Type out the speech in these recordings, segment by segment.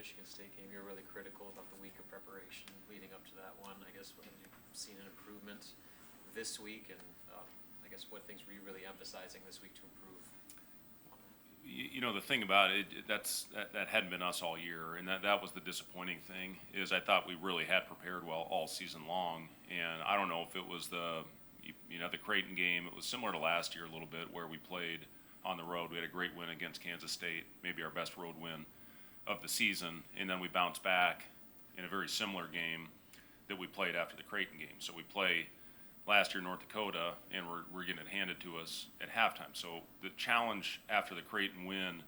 Michigan State game, you're really critical about the week of preparation leading up to that one. I guess what have you seen an improvement this week, and I guess what things were you really emphasizing this week to improve? The thing about it, that hadn't been us all year, and that was the disappointing thing, is I thought we really had prepared well all season long, and I don't know if it was the Creighton game. It was similar to last year a little bit, where we played on the road. We had a great win against Kansas State, maybe our best road win of the season, and then we bounced back in a very similar game that we played after the Creighton game. So we play last year North Dakota, and we're getting it handed to us at halftime. So the challenge after the Creighton win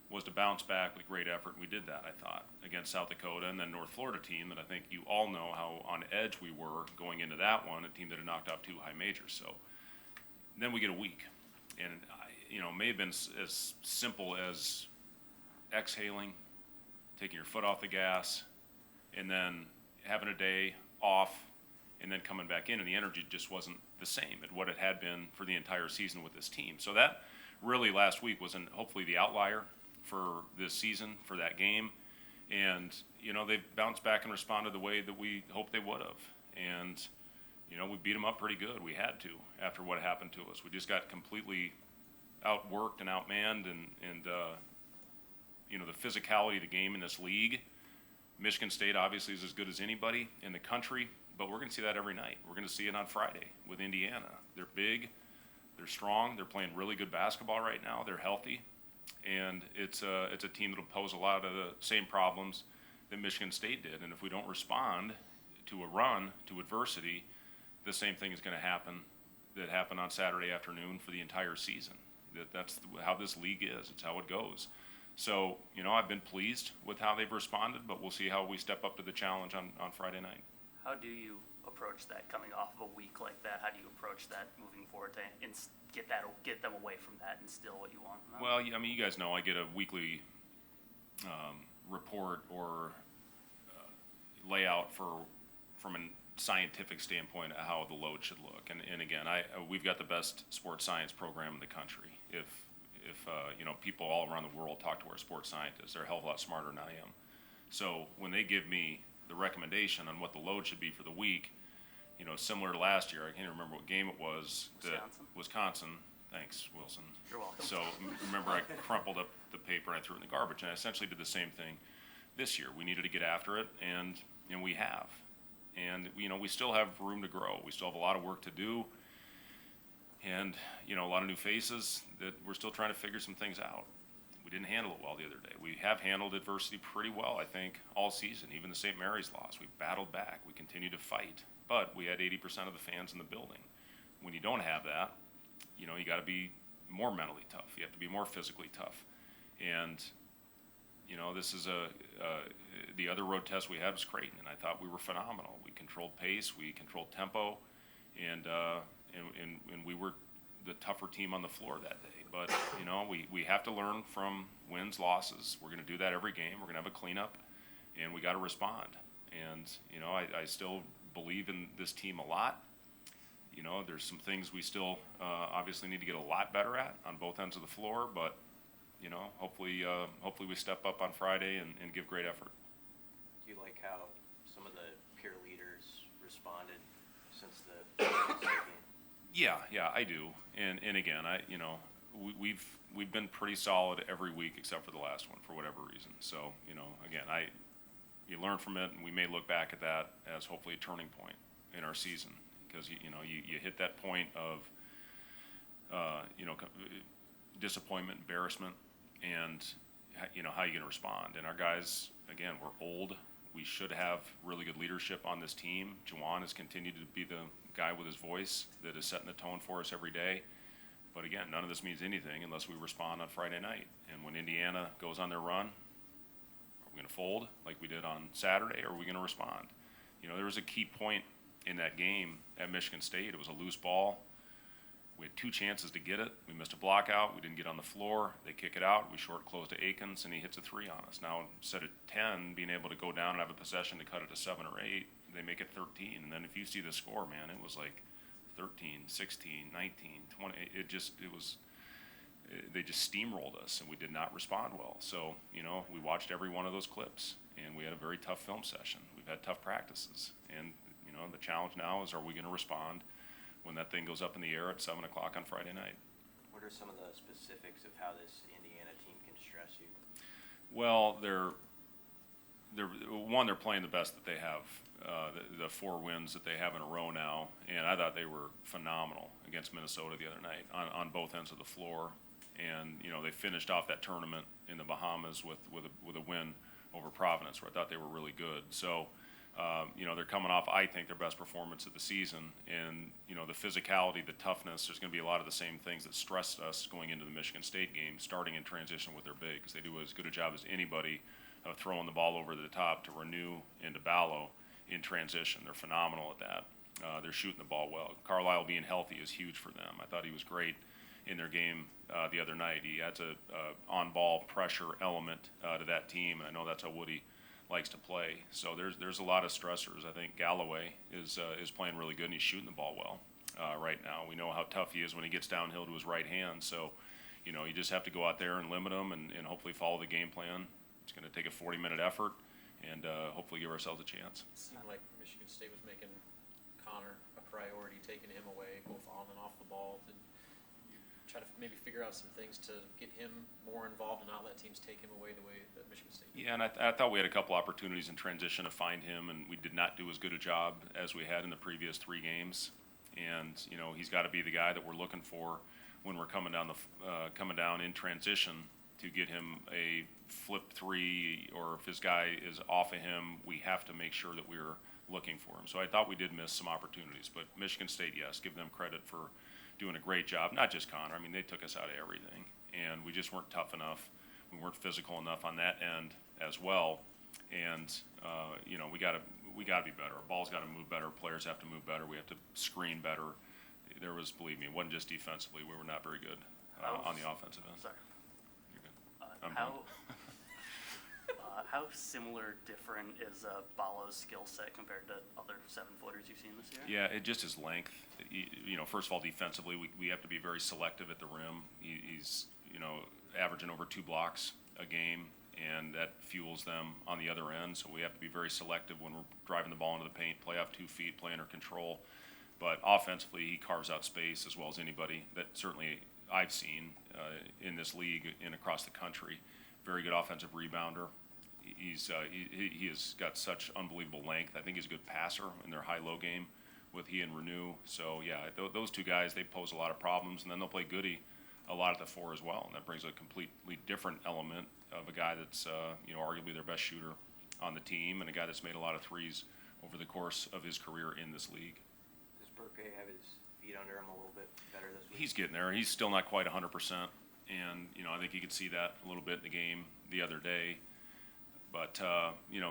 was to bounce back with great effort, and we did that, I thought, against South Dakota, and then North Florida team that I think you all know how on edge we were going into that one, a team that had knocked off 2 high majors. So then we get a week, and may have been as simple as exhaling, taking your foot off the gas, and then having a day off, and then coming back in, and the energy just wasn't the same at what it had been for the entire season with this team. So that really last week was hopefully the outlier for this season, for that game. And, they've bounced back and responded the way that we hoped they would have. And, we beat them up pretty good. We had to, after what happened to us. We just got completely outworked and outmanned, and the physicality of the game in this league. Michigan State obviously is as good as anybody in the country, but we're going to see that every night. We're going to see it on Friday with Indiana. They're big, they're strong, they're playing really good basketball right now, they're healthy, and it's a team that will pose a lot of the same problems that Michigan State did. And if we don't respond to a run, to adversity, the same thing is going to happen that happened on Saturday afternoon for the entire season. That's how this league is. It's how it goes. So, I've been pleased with how they've responded, but we'll see how we step up to the challenge on Friday night. How do you approach that coming off of a week like that? How do you approach that moving forward to get them away from that and still what you want? Well, you guys know I get a weekly report or layout from a scientific standpoint of how the load should look. And again, we've got the best sports science program in the country. If people all around the world talk to our sports scientists, they're a hell of a lot smarter than I am. So when they give me the recommendation on what the load should be for the week, similar to last year, I can't remember what game it was. Wisconsin. Thanks, Wilson. You're welcome. So remember, I crumpled up the paper and I threw it in the garbage, and I essentially did the same thing this year. We needed to get after it, and we have. And we still have room to grow. We still have a lot of work to do, and a lot of new faces that we're still trying to figure some things out. We didn't handle it well the other day. We have handled adversity pretty well, I think, all season. Even the St. Mary's loss, we battled back. We continued to fight, but we had 80% of the fans in the building. When you don't have that, you got to be more mentally tough. You have to be more physically tough. And this is the other road test we had was Creighton, and I thought we were phenomenal. We controlled pace, we controlled tempo, and we were the tougher team on the floor that day. But we have to learn from wins, losses. We're going to do that every game. We're going to have a cleanup, and we got to respond. And I still believe in this team a lot. There's some things we still obviously need to get a lot better at on both ends of the floor, but hopefully we step up on Friday and give great effort. Do you like how some of the peer leaders responded since the game? Yeah, I do. And again, we've been pretty solid every week except for the last one for whatever reason. So again, you learn from it, and we may look back at that as hopefully a turning point in our season, because you hit that point of disappointment, embarrassment, and how you going to respond. And our guys, again, we're old. We should have really good leadership on this team. Juwan has continued to be the guy with his voice that is setting the tone for us every day. But again, none of this means anything unless we respond on Friday night. And when Indiana goes on their run, are we going to fold like we did on Saturday, or are we going to respond? There was a key point in that game at Michigan State. It was a loose ball. We had 2 chances to get it. We missed a block out. We didn't get on the floor. They kick it out. We short close to Akins, and he hits a 3 on us. Now, instead of 10, being able to go down and have a possession to cut it to 7 or 8, they make it 13. And then if you see the score, man, it was like 13, 16, 19, 20. It was they just steamrolled us, and we did not respond well. So, we watched every one of those clips, and we had a very tough film session. We've had tough practices, and, the challenge now is, are we going to respond when that thing goes up in the air at 7 o'clock on Friday night? What are some of the specifics of how this Indiana team can stress you? Well, they're playing the best that they have. The 4 wins that they have in a row now, and I thought they were phenomenal against Minnesota the other night on both ends of the floor. And they finished off that tournament in the Bahamas with a win over Providence, where I thought they were really good. So, they're coming off, I think, their best performance of the season, and the physicality, the toughness. There's going to be a lot of the same things that stressed us going into the Michigan State game, starting in transition with their bigs. They do as good a job as anybody of throwing the ball over the top to Renew and to Ballo in transition. They're phenomenal at that. They're shooting the ball well. Carlisle being healthy is huge for them. I thought he was great in their game the other night. He adds a on-ball pressure element to that team, and I know that's how Woody likes to play. So there's a lot of stressors. I think Galloway is playing really good, and he's shooting the ball well right now. We know how tough he is when he gets downhill to his right hand. So, you just have to go out there and limit him and hopefully follow the game plan. It's going to take a 40-minute effort, and hopefully give ourselves a chance. It seemed like Michigan State was making Connor a priority, taking him away both on and off the ball. Did you try to maybe figure out some things to get him more involved and not let teams take him away the way that Michigan State did? Yeah, and I thought we had a couple opportunities in transition to find him, and we did not do as good a job as we had in the previous 3 games. And he's got to be the guy that we're looking for when we're coming down in transition, to get him a flip 3, or if his guy is off of him, we have to make sure that we're looking for him. So I thought we did miss some opportunities, but Michigan State, yes, give them credit for doing a great job. Not just Connor. I mean, they took us out of everything, and we just weren't tough enough. We weren't physical enough on that end as well. And we got to be better. Our ball's got to move better. Players have to move better. We have to screen better. Believe me, it wasn't just defensively. We were not very good on the offensive end. Sorry. You're good. I'm done. How similar, different is Ballo's skill set compared to other 7-footers you've seen this year? Yeah, it just his length. First of all, defensively, we have to be very selective at the rim. He's averaging over 2 blocks a game, and that fuels them on the other end. So we have to be very selective when we're driving the ball into the paint, play off 2 feet, play under control. But offensively, he carves out space as well as anybody that certainly I've seen in this league and across the country. Very good offensive rebounder. He has got such unbelievable length. I think he's a good passer in their high-low game with he and Renew. So, yeah, those 2 guys, they pose a lot of problems. And then they'll play Goody a lot at the 4 as well. And that brings a completely different element of a guy that's, arguably their best shooter on the team, and a guy that's made a lot of threes over the course of his career in this league. Does Berke have his feet under him a little bit better this week? He's getting there. He's still not quite 100%. And, I think you could see that a little bit in the game the other day. But,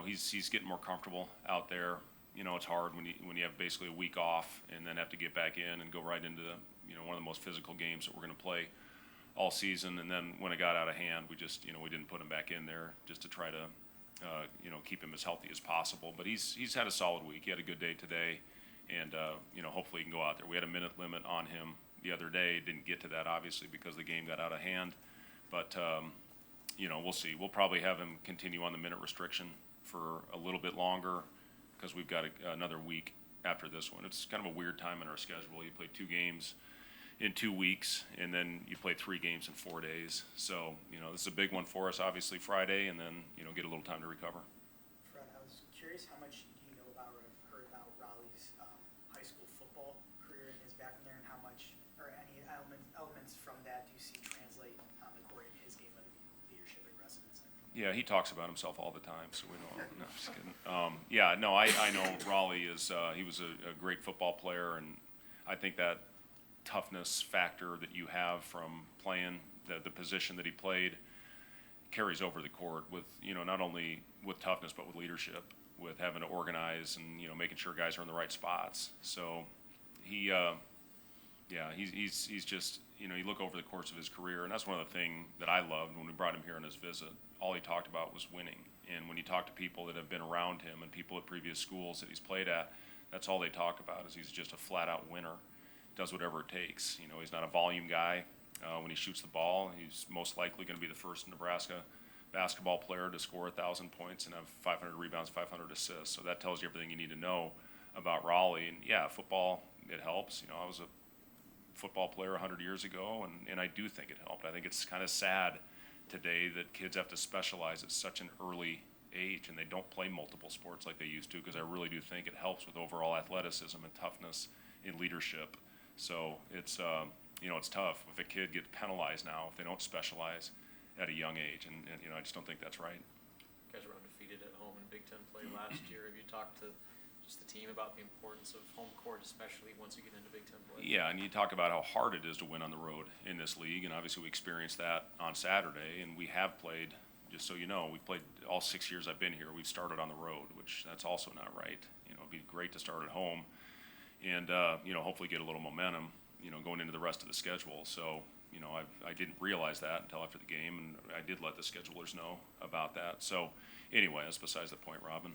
he's getting more comfortable out there. It's hard when you have basically a week off and then have to get back in and go right into one of the most physical games that we're going to play all season. And then when it got out of hand, we just, we didn't put him back in there just to try to, keep him as healthy as possible. But he's had a solid week. He had a good day today. And, hopefully he can go out there. We had a minute limit on him the other day. Didn't get to that, obviously, because the game got out of hand. But, we'll see. We'll probably have him continue on the minute restriction for a little bit longer because we've got another week after this one. It's kind of a weird time in our schedule. You play 2 games in 2 weeks, and then you play 3 games in 4 days. So, this is a big one for us, obviously, Friday, and then, get a little time to recover. Fred, I was curious, how much do you know about or have heard about Raleigh's high school football career and his background there, and how much, or any elements from that do you see translate on the court in his game, whether it be leadership, aggressiveness? Yeah, he talks about himself all the time, so we know. No, just kidding. I know Raleigh is. He was a great football player, and I think that toughness factor that you have from playing the position that he played carries over the court with not only with toughness but with leadership, with having to organize and making sure guys are in the right spots. So he's just you look over the course of his career, and that's one of the things that I loved when we brought him here on his visit. All he talked about was winning, and when you talk to people that have been around him and people at previous schools that he's played at, that's all they talk about is he's just a flat-out winner. Does whatever it takes. He's not a volume guy. When he shoots the ball, he's most likely going to be the first Nebraska basketball player to score 1,000 points and have 500 rebounds, 500 assists. So that tells you everything you need to know about Raleigh. And yeah, football, it helps. I was a football player 100 years ago, and I do think it helped. I think it's kind of sad today that kids have to specialize at such an early age and they don't play multiple sports like they used to, because I really do think it helps with overall athleticism and toughness and leadership. So it's it's tough if a kid gets penalized now if they don't specialize at a young age, and I just don't think that's right. You guys were undefeated at home in Big Ten play last year. Have you talked to just the team about the importance of home court, especially once you get into Big Ten play? Yeah, and you talk about how hard it is to win on the road in this league, and obviously we experienced that on Saturday, and we have played, just so you know, we've played all 6 years I've been here, we've started on the road, which that's also not right. It'd be great to start at home and, hopefully get a little momentum, going into the rest of the schedule. So, I didn't realize that until after the game, and I did let the schedulers know about that. So anyway, that's besides the point, Robin.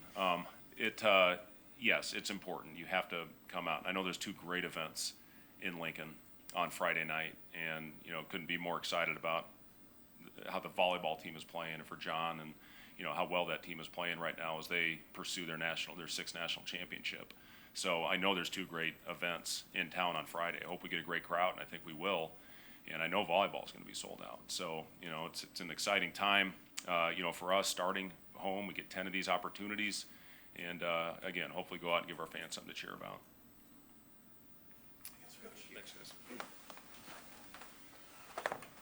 Yes, it's important. You have to come out. I know there's 2 great events in Lincoln on Friday night, and, couldn't be more excited about how the volleyball team is playing, and for John, and, how well that team is playing right now as they pursue their 6th national championship. So I know there's 2 great events in town on Friday. I hope we get a great crowd, and I think we will. And I know volleyball is going to be sold out. So, it's an exciting time, for us starting home. We get 10 of these opportunities. And, again, hopefully go out and give our fans something to cheer about.